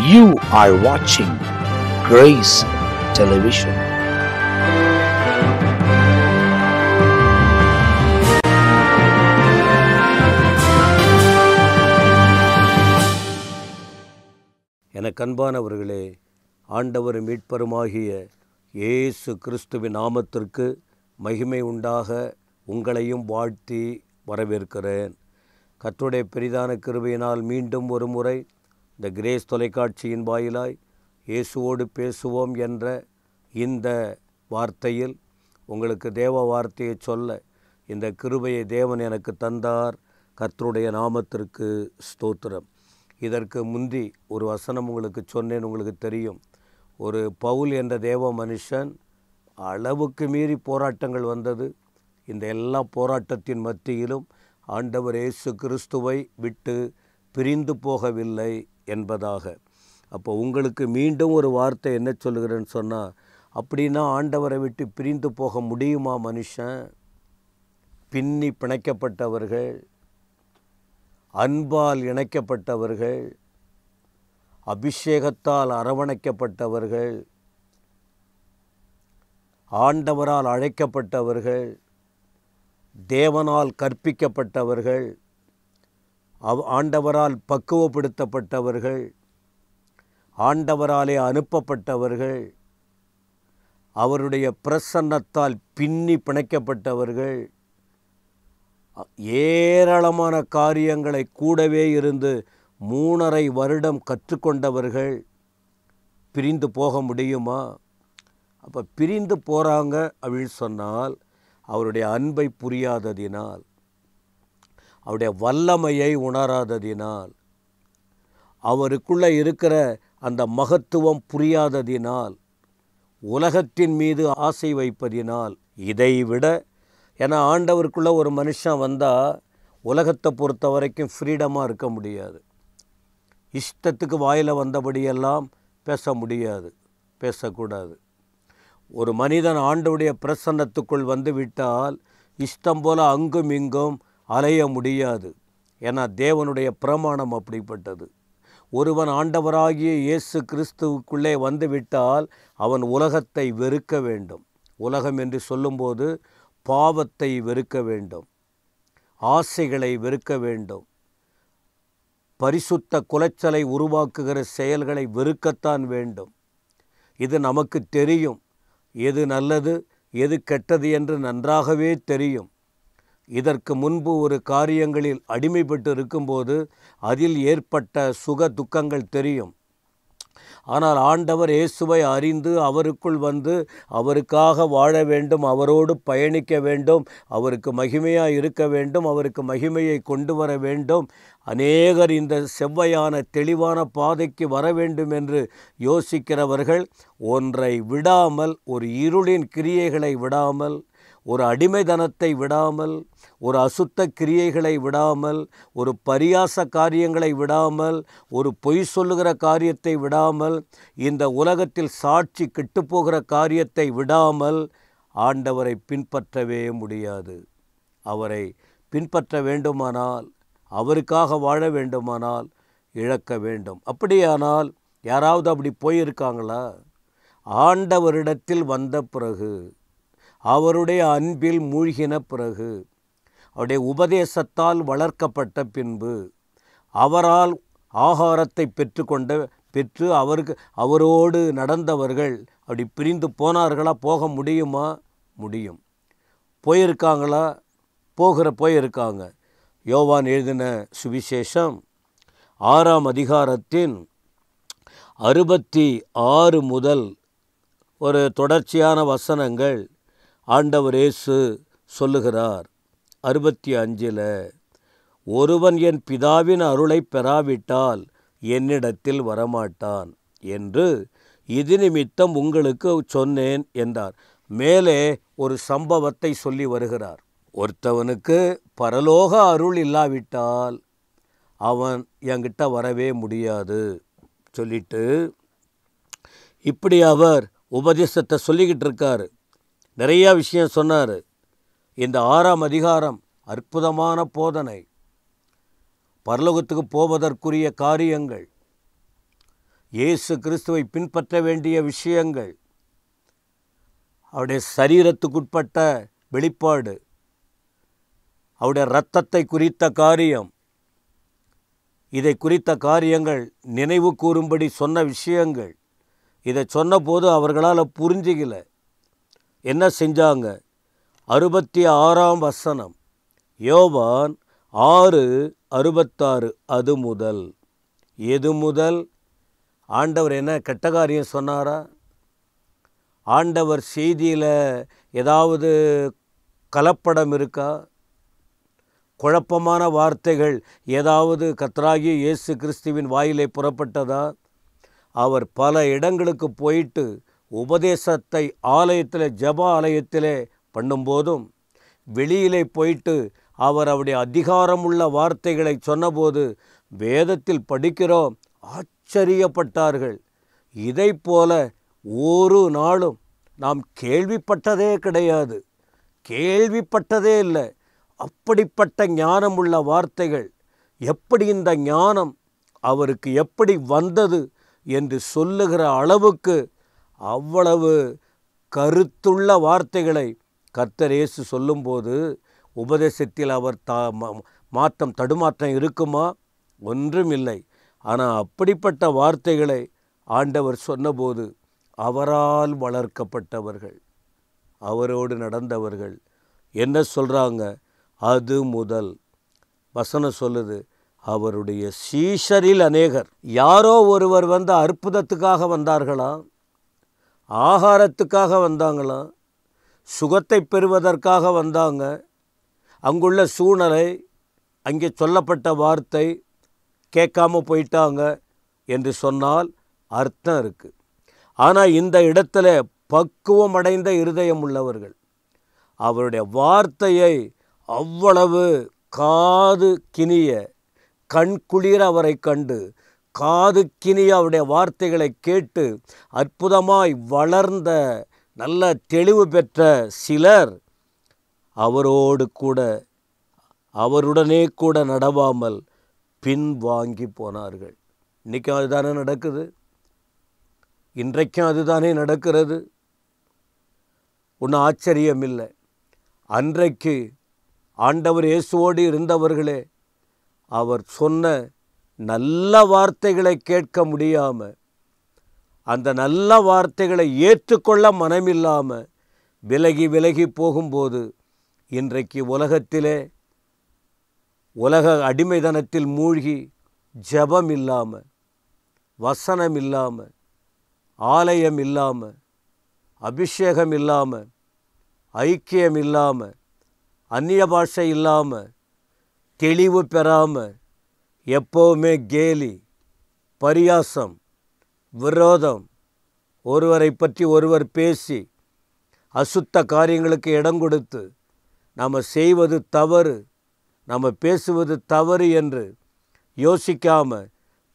You are watching Grace Television. எனக்கு அன்பானவர்களே, ஆண்டவர் மீட்பருமாகிய இயேசு கிறிஸ்துவின் நாமத்திற்கு மகிமை உண்டாக உங்களையும் வாழ்த்தி வரவேற்கிறேன். கர்த்தருடைய பெரிதான கிருபையினால் மீண்டும் ஒரு முறை இந்த கிரேஸ் தொலைக்காட்சியின் வாயிலாய் இயேசுவோடு பேசுவோம் என்ற இந்த வார்த்தையில் உங்களுக்கு தேவ வார்த்தையை சொல்ல இந்த கிருபையை தேவன் எனக்கு தந்தார். கர்த்தருடைய நாமத்திற்கு ஸ்தோத்திரம். இதற்கு முந்தி ஒரு வசனம் உங்களுக்கு சொன்னேன், உங்களுக்கு தெரியும். ஒரு பவுல் என்ற தேவ மனுஷன் அளவுக்கு மீறி போராட்டங்கள் வந்தது. இந்த எல்லா போராட்டத்தின் மத்தியிலும் ஆண்டவர் இயேசு கிறிஸ்துவை விட்டு பிரிந்து போகவில்லை என்பதாக. அப்போ உங்களுக்கு மீண்டும் ஒரு வார்த்தை என்ன சொல்லுகிறேன்னு சொன்னால், அப்படின்னா ஆண்டவரை விட்டு பிரிந்து போக முடியுமா மனுஷன்? பின்னி பிணைக்கப்பட்டவர்கள், அன்பால் இணைக்கப்பட்டவர்கள், அபிஷேகத்தால் அரவணைக்கப்பட்டவர்கள், ஆண்டவரால் அழைக்கப்பட்டவர்கள், தேவனால் கற்பிக்கப்பட்டவர்கள், ஆண்டவரால் பக்குவப்படுத்தப்பட்டவர்கள், ஆண்டவராலே அனுப்பப்பட்டவர்கள், அவருடைய பிரசன்னத்தால் பின்னி பிணைக்கப்பட்டவர்கள், ஏராளமான காரியங்களை கூடவே இருந்து 3.5 வருடம் கற்றுக்கொண்டவர்கள் பிரிந்து போக முடியுமா? அப்போ பிரிந்து போகிறாங்க அப்படின்னு சொன்னால் அவருடைய அன்பை புரியாததினால், அவருடைய வல்லமையை உணராததினால், அவருக்குள்ளே இருக்கிற அந்த மகத்துவம் புரியாததினால், உலகத்தின் மீது ஆசை வைப்பதினால், இதைவிட ஏன்னா ஆண்டவருக்குள்ளே ஒரு மனுஷன் வந்தால் உலகத்தை பொறுத்த வரைக்கும் ஃப்ரீடமாக இருக்க முடியாது. இஷ்டத்துக்கு வாயில் வந்தபடியெல்லாம் பேச முடியாது, பேசக்கூடாது. ஒரு மனிதன் ஆண்டவருடைய பிரசன்னத்துக்குள் வந்து விட்டால் இஷ்டம் போல் அங்கும் இங்கும் அலைய முடியாது. ஏன்னா தேவனுடைய பிரமாணம் அப்படிப்பட்டது. ஒருவன் ஆண்டவராகிய இயேசு கிறிஸ்துவுக்குள்ளே வந்து விட்டால் அவன் உலகத்தை வெறுக்க வேண்டும். உலகம் என்று சொல்லும்போது பாவத்தை வெறுக்க வேண்டும், ஆசைகளை வெறுக்க வேண்டும், பரிசுத்த குலைச்சலை உருவாக்குகிற செயல்களை வெறுக்கத்தான் வேண்டும். இது நமக்கு தெரியும். எது நல்லது எது கெட்டது என்று நன்றாகவே தெரியும். இதற்கு முன்பு ஒரு காரியங்களில் அடிமைப்பட்டு இருக்கும்போது அதில் ஏற்பட்ட சுக துக்கங்கள் தெரியும். ஆனால் ஆண்டவர் இயேசுவை அறிந்து அவருக்குள் வந்து அவருக்காக வாழ வேண்டும், அவரோடு பயணிக்க வேண்டும், அவருக்கு மகிமையாக இருக்க வேண்டும், அவருக்கு மகிமையை கொண்டு வர வேண்டும். அநேகர் இந்த செவ்வையான தெளிவான பாதைக்கு வர வேண்டும் என்று யோசிக்கிறவர்கள் ஒன்றை விடாமல், ஒரு இருளின் கிரியைகளை விடாமல், ஒரு அடிமைதனத்தை விடாமல், ஒரு அசுத்த கிரியைகளை விடாமல், ஒரு பரியாச காரியங்களை விடாமல், ஒரு பொய் சொல்லுகிற காரியத்தை விடாமல், இந்த உலகத்தில் சாட்சி கெட்டுப்போகிற காரியத்தை விடாமல் ஆண்டவரை பின்பற்றவே முடியாது. அவரை பின்பற்ற வேண்டுமானால், அவருக்காக வாழ வேண்டுமானால் இழக்க வேண்டும். அப்படியானால் யாராவது அப்படி போயிருக்காங்களா? ஆண்டவரிடத்தில் வந்த பிறகு, அவருடைய அன்பில் மூழ்கின பிறகு, அவருடைய உபதேசத்தால் வளர்க்கப்பட்ட பின்பு, அவரால் ஆகாரத்தை பெற்று அவரோடு நடந்தவர்கள் அப்படி பிரிந்து போனார்களா? போக முடியுமா? முடியும். போயிருக்காங்களா? போயிருக்காங்க. யோவான் எழுதின சுவிசேஷம் 6ஆம் அதிகாரத்தின் 66 முதல் ஒரு தொடர்ச்சியான வசனங்கள் ஆண்டவர் இயேசு சொல்லுகிறார். 65 ஒருவன் என் பிதாவின் அருளை பெறாவிட்டால் என்னிடத்தில் வரமாட்டான் என்று இது நிமித்தம் உங்களுக்கு சொன்னேன் என்றார். மேலே ஒரு சம்பவத்தை சொல்லி வருகிறார். ஒருத்தவனுக்கு பரலோக அருள் இல்லாவிட்டால் அவன் என்கிட்ட வரவே முடியாது சொல்லிட்டு இப்படி அவர் உபதேசத்தை சொல்லிக்கிட்டு இருக்கார். நிறையா விஷயம் சொன்னார். இந்த 6ஆம் அதிகாரம் அற்புதமான போதனை, பரலோகத்துக்கு போவதற்குரிய காரியங்கள், இயேசு கிறிஸ்துவை பின்பற்ற வேண்டிய விஷயங்கள், அவருடைய சரீரத்துக்குட்பட்ட வெளிப்பாடு, அவருடைய இரத்தத்தை குறித்த காரியம், இதை குறித்த காரியங்கள் நினைவு கூறும்படி சொன்ன விஷயங்கள், இதை சொன்னபோது அவர்களால் புரிஞ்சிக்கல. என்ன செஞ்சாங்க? 66ஆம் வசனம், யோவான் 6:66. அது முதல். எது முதல்? ஆண்டவர் என்ன கெட்ட காரியம் சொன்னாரா? ஆண்டவர் செய்தியில் ஏதாவது கலப்படம் இருக்கா? குழப்பமான வார்த்தைகள் ஏதாவது கர்த்தராகிய இயேசு கிறிஸ்துவின் வாயிலே புறப்பட்டதா? அவர் பல இடங்களுக்கு போயிட்டு உபதேசத்தை ஆலயத்தில், ஜெப ஆலயத்திலே பண்ணும்போதும், வெளியிலே போயிட்டு அவர் அவருடைய அதிகாரமுள்ள வார்த்தைகளை சொன்னபோது வேதத்தில் படிக்கிறோம், ஆச்சரியப்பட்டார்கள். இதை போல ஒரு நாளும் நாம் கேள்விப்பட்டதே கிடையாது, கேள்விப்பட்டதே இல்லை. அப்படிப்பட்ட ஞானமுள்ள வார்த்தைகள், எப்படி இந்த ஞானம் அவருக்கு எப்படி வந்தது என்று சொல்லுகிற அளவுக்கு அவ்வளவு கருத்துள்ள வார்த்தைகளை கர்த்தர் இயேசு சொல்லும்போது, உபதேசத்தில் அவர் மாற்றம் தடுமாற்றம் இருக்குமா? ஒன்றுமில்லை. ஆனால் அப்படிப்பட்ட வார்த்தைகளை ஆண்டவர் சொன்னபோது அவரால் வளர்க்கப்பட்டவர்கள், அவரோடு நடந்தவர்கள் என்ன சொல்கிறாங்க? அது முதல். வசனம் சொல்லுது, அவருடைய சீஷரில் அநேகர். யாரோ ஒருவர் வந்து அற்புதத்துக்காக வந்தார்களா? ஆகாரத்துக்காக வந்தாங்களா? சுகத்தை பெறுவதற்காக வந்தாங்க? அங்குள்ள சூழ்நிலை, அங்கே சொல்லப்பட்ட வார்த்தை கேட்காம போயிட்டாங்க என்று சொன்னால் அர்த்தம் இருக்குது. ஆனால் இந்த இடத்துல பக்குவம் அடைந்த இருதயம் உள்ளவர்கள் அவருடைய வார்த்தையை அவ்வளவு காது கினிய, கண் குளிர அவரை கண்டு, காது கினிய அவருடைய வார்த்தைகளை கேட்டு அற்புதமாய் வளர்ந்த, நல்ல தெளிவு பெற்ற சிலர் அவரோடு கூட, அவருடனே கூட நடவாமல் பின்வாங்கி போனார்கள். இன்றைக்கும் அதுதானே நடக்குது, இன்றைக்கும் அதுதானே நடக்கிறது. ஒன்றும் ஆச்சரியம் இல்லை. அன்றைக்கு ஆண்டவர் இயேசுவோடு இருந்தவர்களே அவர் சொன்ன நல்ல வார்த்தைகளை கேட்க முடியாமல், அந்த நல்ல வார்த்தைகளை ஏற்றுக்கொள்ள மனமில்லாமல் விலகி விலகி போகும்போது, இன்றைக்கு உலகத்திலே உலக அடிமைதனத்தில் மூழ்கி ஜெபம் இல்லாமல், வசனம் இல்லாமல், ஆலயம் இல்லாமல், அபிஷேகம் இல்லாமல், ஐக்கியம் இல்லாமல், அந்நிய பாஷை இல்லாமல், தெளிவு பெறாமல், எப்போவுமே கேலி, பரியாசம், விரோதம், ஒருவரை பற்றி ஒருவர் பேசி அசுத்த காரியங்களுக்கு இடம் கொடுத்து நாம் செய்வது தவறு, நாம் பேசுவது தவறு என்று யோசிக்காமல்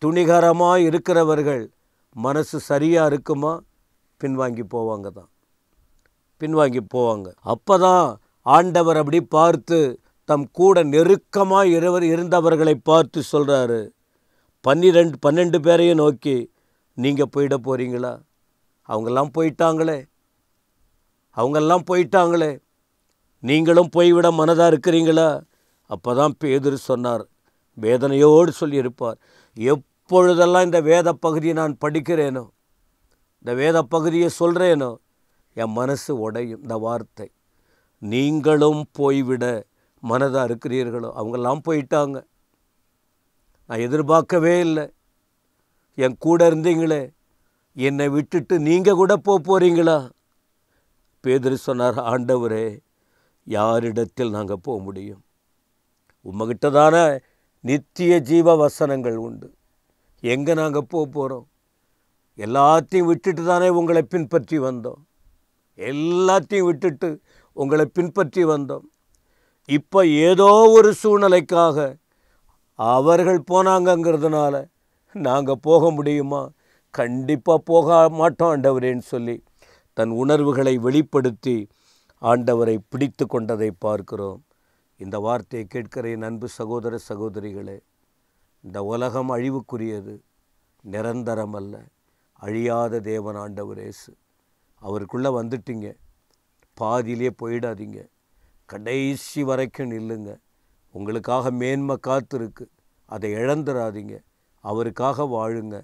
துணிகரமாக இருக்கிறவர்கள் மனசு சரியாக இருக்குமா? பின்வாங்கி போவாங்க தான், பின்வாங்கி போவாங்க. அப்போ தான் ஆண்டவர் அப்படி பார்த்து தம் கூட நெருக்கமாக இருந்தவர்களை பார்த்து சொல்கிறாரு, 12 பேரையும் நோக்கி, நீங்கள் போயிட போகிறீங்களா? அவங்கெல்லாம் போயிட்டாங்களே, அவங்கெல்லாம் போயிட்டாங்களே, நீங்களும் போய்விட மனதாக இருக்கிறீங்களா? அப்போ தான் பேதுரு சொன்னார், வேதனையோடு சொல்லியிருப்பார், எப்பொழுதெல்லாம் இந்த வேத பகுதியை நான் படிக்கிறேனோ, இந்த வேத பகுதியை சொல்கிறேனோ, என் மனசு உடையும். இந்த வார்த்தை, நீங்களும் போய்விட மனதாக இருக்கிறீர்களோ? அவங்கெல்லாம் போயிட்டாங்க, நான் எதிர்பார்க்கவே இல்லை, என் கூட இருந்தீங்களே, என்னை விட்டுட்டு நீங்கள் கூட போகிறீங்களா? பேதுரு சொன்னார், ஆண்டவரே, யாரிடத்தில் நாங்கள் போக முடியும்? உம்மகிட்ட தானே நித்திய ஜீவ வசனங்கள் உண்டு, எங்கே நாங்கள் போகிறோம்? எல்லாத்தையும் விட்டுட்டு தானே உங்களை பின்பற்றி வந்தோம், எல்லாத்தையும் விட்டுட்டு உங்களை பின்பற்றி வந்தோம். இப்போ ஏதோ ஒரு சூழ்நிலைக்காக அவர்கள் போனாங்கங்கிறதுனால நாங்கள் போக முடியுமா? கண்டிப்பாக போக மாட்டோம் ஆண்டவரேன்னு சொல்லி தன் உணர்வுகளை வெளிப்படுத்தி ஆண்டவரை பிடித்து கொண்டதை பார்க்கிறோம். இந்த வார்த்தையை கேட்கிற என் அன்பு சகோதர சகோதரிகளே, இந்த உலகம் அழிவுக்குரியது, நிரந்தரம் அல்ல. அழியாத தேவன் ஆண்டவர் இயேசு. அவருக்குள்ளே வந்துட்டீங்க, பாதியிலே போயிடாதீங்க, கடைசி வரைக்கும் நில்லுங்க. உங்களுக்காக மேன்மை காத்திருக்கு, அதை இழந்துடாதீங்க. அவருக்காக வாழுங்க.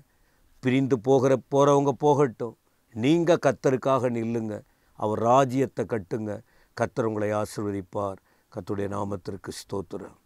பிரிந்து போகிறவங்க போகட்டும், நீங்கள் கர்த்தருக்காக நில்லுங்க. அவர் ராஜ்யத்தை கட்டுங்க. கர்த்தர் உங்களை ஆசீர்வதிப்பார். கர்த்தருடைய நாமத்திற்கு ஸ்தோத்திரம்.